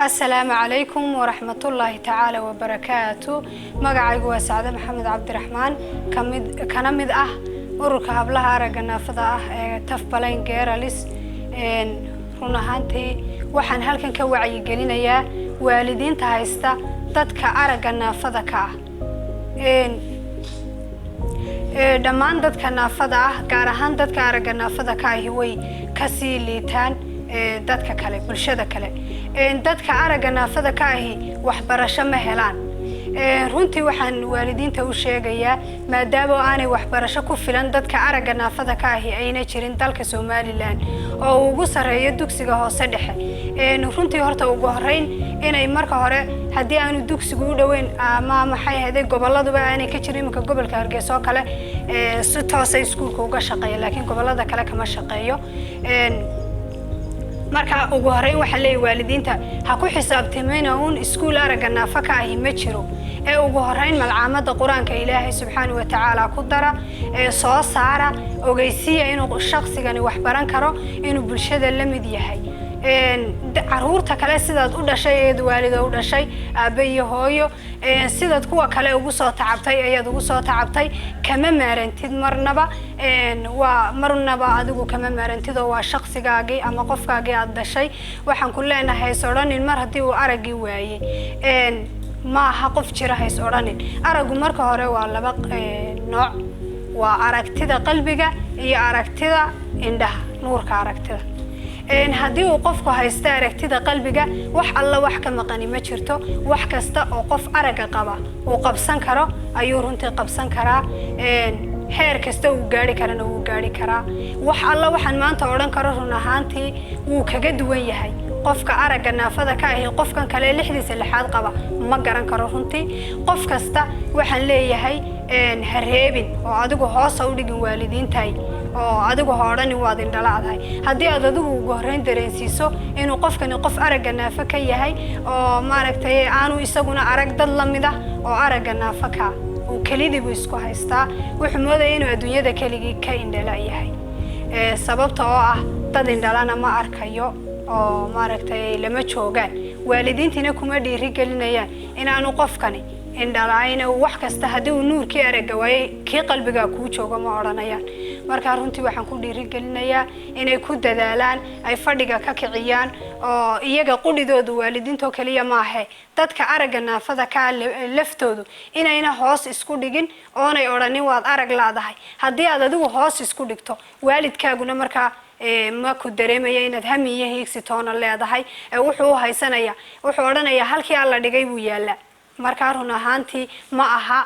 السلام عليكم ورحمة الله تعالى وبركاته. مقعي هو سعادة محمد عبد الرحمن كنمد ururka hablaha aragga naafada tafbalayn geeralis run ahaantii waxaan halkan ka wacyi gelinayaa waalidiinta haysta dadka aragga naafada ka dhammaan dadka naafada gaar ahaan dadka aragga naafada ka way ka sii liitaan dadka kale bulshada kale dadka aragga naafada ka waxbarasho ma helaan runtii waxaan waalidiinta u sheegayaa maadaama aanay waxbarasho ku filan dadka aragga naafada ka ayna jirin dalka Soomaaliland oo ugu sareeyo dugsiga hoose dhexe runtii horta ugu horeyn inay marka hore hadii aanu dugsigu u dhaweyn ama maxay ahayd goboladuba aanay ka jirin marka gobolka Hargeysa oo kale si toos ah iskuulka uga shaqeeyo laakiin gobolada kale kama shaqeeyo marka ugu horeyn waxa leeyahay waalidiinta ha ku xisaabtamayna iskuul aragga naafada ka ma jiro ugu horeyn malcaamada quraanka Ilaahay subhanahu wa ta'ala ku dara soo saara ogeysiya inuu shakhsigani wax baran karo inuu bulshada la mid yahay caruurta kale sidaad u dhashay waalida u dhashay aabe iyo hooyo sidaad kuwa kale ugu soo tacabtay ayaad ugu soo tacabtay kama maarantid marnaba adigu kama maarantid oo waa shakhsigaagi ama qofkaagi aad dhashay waxaan ku leenahay sooranin mar hadii uu aragii waayay ما حقف جراه يسألني أرجو مركه هراء ولا بق نوع وأركتدا قلبك هي أركتدا عندها نور كأركتدا إن هدي وقفك هيستأركتدا قلبك وح الله وحك مقاني ما شرته وحك وقف أرجع قبا وقب سنكرا أيورون تقب سنكرا حير كستو جاري كرنا وجاري كرا وح الله وحن ما أنت أوران كرهنا هانتي وكجد وياهي قفك aragga naafada ka qofkan kale lixdiisa lixaad qaba ma garan karo runtii qof kasta waxaan leeyahay hareebin oo adigu hoos u dhigin waalidiintay oo adigu hoorani waad indhalaadahay hadii aad adigu ugu horeyn dareensiiso inuu qofkani qof aragga naafada ka yahay oo maaragtay aanu isaguna arag dad lamid ah oo aragga naafada ka oo kaliya buu isku haystaa wuxuu mooday inuu adduunyada kaliya ka indhala yahay sababtoo ah dad indhalana ma arkayo oo maaragtay lama joogaan waalidiintina kuma dhiiri gelinayaan in aanu qofkani indhalayna wax kasta hadii uu nuurkii aragga waayay kii qalbiga ku joogo ma oranayaan marka runtii waxaan ku dhiiri gelinayaa inay ku dadaalaan ay fadhiga ka kiciyaan oo iyaga qudidoodu waalidiinto kaliya ma aha dadka aragga naafada ka laftoodu inayna hoos isku dhigin oo aanay oranin waad arag laadahay hadii aad adigu hoos isku dhigto waalidkaaguna marka ما كدريمية إن هامية هيك ستونا اللي هذا هاي وحوه هاي سنة وحورنا يا هالكي الله دقيبو يلا مركارهنا هانتي ما أها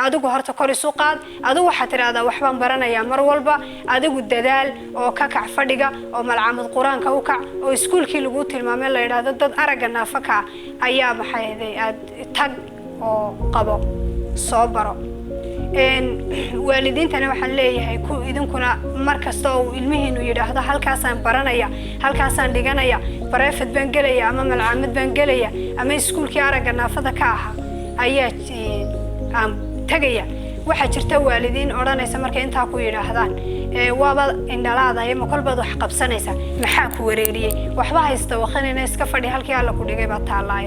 أدوجو هرت كوري سوقات أدوجو حتى هذا وحبان برنا يا مرولبا أدوجو الدلال أو ككع فدقة أو ملعب القرآن كوكع أو سكول كي لقوت المعمل هذا ضد أرجعنا فكع أيام حيذي تج أو قبا صبرا والدين تنا وحليه هيكون إذا كنا مركز تو المهن ويده هذا هل كاسان برانيا هل كاسان دجانيا برافد بنجليا أمام العامد بنجليا أما سكول كيارجع نافذة كاها أيات تجيا واحد شرت والدين أرانا يسمر كأنت أقوي هذان وابا إن لا هذا يوم كل بدو حقب سنة محاك وريري وحبها يستوخني ناس كفردي هل كيالا كل جيبة تعلاي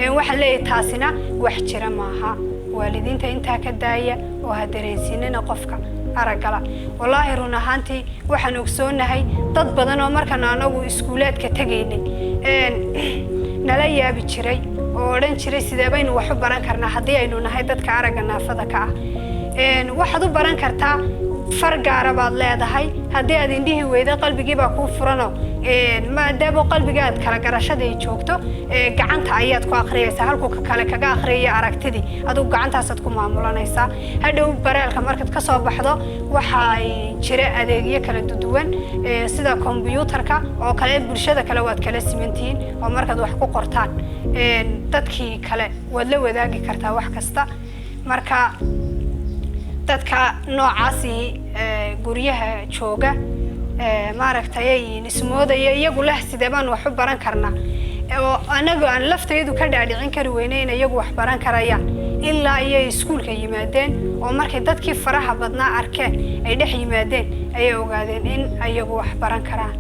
وحليه تاسنا واحد شرا معها والدين تنتهى كداية وهدرين سنين قفك أرجلا والله رونا هانتي وحنوكسون هاي تطبضنا ومركنا نو إسكولات كتجيني نلاقي بتشري ورن شري سدابين وحب بران كرنا حدي إنه نهاية كأرجنا فذكا وحدو بران كرتا فرق عربات لا ده هاي هدي أدينه وإذا قلبي جيبه كوفرنا ما دابو قلبي جاد كلا جرشة دي شوكتو قعنت عيات كأخرية سهل كلا كأخرية أركتدي أدو قعنت أصدقكم معمولنا يسا هدو برا الكمركت كسب بحضة وحي شراء أدية كلا دودوان سدا كمبيوتر كا أو كلا برشة كلا واد كلا سمنتين أو مركز وحكو قرطان تدكي كلا ولا وذاقي كرتا وحكستا مركا dadka noocaasi guriyaha jooga maaragtay nismoodaya iyagu leh sidee baan wax u baran karnaa oo anagu aan laftaydu ka dhaadhicin kari weyneen iyagu wax baran karayaan ilaa ay iskuulka yimaadeen oo markay dadkii faraha badnaa arkeen ay dhex yimaadeen ay ogaadeen in iyagu wax baran karaan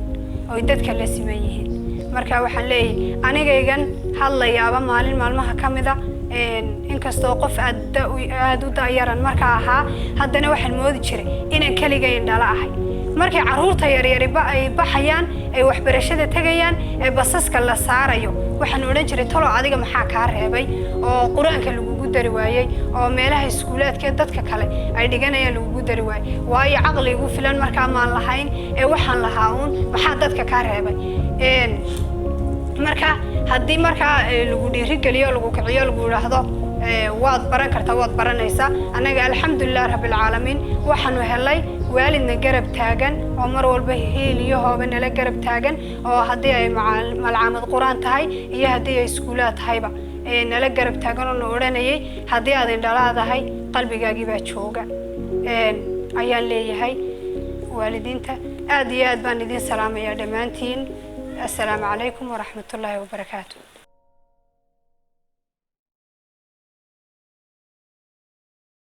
oo dadka la siman yihiin marka waxaan leeyahay anigaygan hadlayaaba maalin maalmaha kamida inkastoo qof aad u daayaran marka ahaa haddana waxaan moodi jiray inaan kaligay dhala ahay markay caruurta yaryar ay baxayaan ay waxbarashada tagayaan ee basaska la saarayo waxaan oran jiray talo adiga maxaa ka reebay oo quraanka lagu dari waayay oo meelaha iskuulaadka dadka kale ay dhiganayaan lagu dari waayay waayo aqligu filan marka ma lahayn ee waxaan lahaa maxaa dadka ka reebay marka haddii marka lagu dhiirigeliyo lagu kiciyo lagu yiraahdo waad baran kartaa waad baranaysaa anaga alxamdulillah rabbil caalamiin waxaanu helay waalidna garab taagan oo mar walba heeliyo hooba nala garab taagan oo haddii ay malcamad quraan tahay iyo haddii ay iskuulaad tahayba nala garab taagan oo oranayay haddii aad indhalaadahay qalbigaagii baa jooga ayaan leeyahay waalidiinta aad iyo aad baan idin salaamayaa dhammaantiin السلام عليكم ورحمة الله وبركاته.